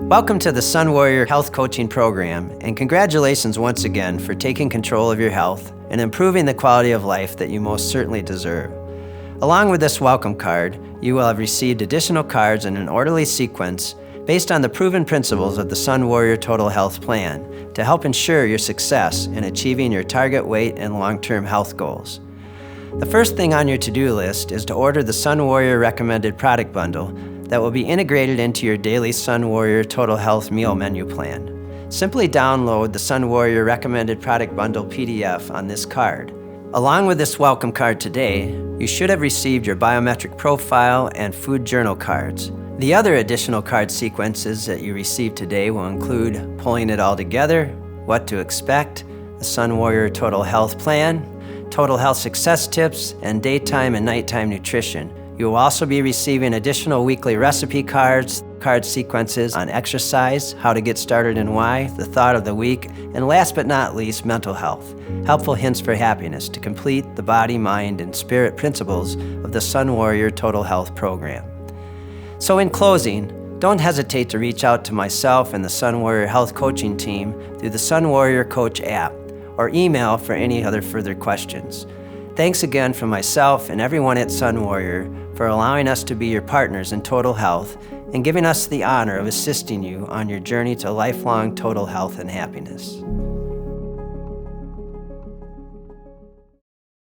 Welcome to the Sunwarrior Health Coaching Program, and congratulations once again for taking control of your health and improving the quality of life that you most certainly deserve. Along with this welcome card, you will have received additional cards in an orderly sequence based on the proven principles of the Sunwarrior Total Health Plan to help ensure your success in achieving your target weight and long-term health goals. The first thing on your to-do list is to order the Sunwarrior Recommended Product Bundle that will be integrated into your daily Sunwarrior Total Health Meal Menu Plan. Simply download the Sunwarrior Recommended Product Bundle PDF on this card. Along with this welcome card today, you should have received your biometric profile and food journal cards. The other additional card sequences that you received today will include pulling it all together, what to expect, the Sunwarrior Total Health Plan, Total Health Success Tips, and daytime and nighttime nutrition. You will also be receiving additional weekly recipe cards, card sequences on exercise, how to get started and why, the thought of the week, and last but not least, mental health. Helpful hints for happiness to complete the body, mind, and spirit principles of the Sunwarrior Total Health Program. So in closing, don't hesitate to reach out to myself and the Sunwarrior Health Coaching team through the Sunwarrior Coach app or email for any other further questions. Thanks again from myself and everyone at Sunwarrior for allowing us to be your partners in total health and giving us the honor of assisting you on your journey to lifelong total health and happiness.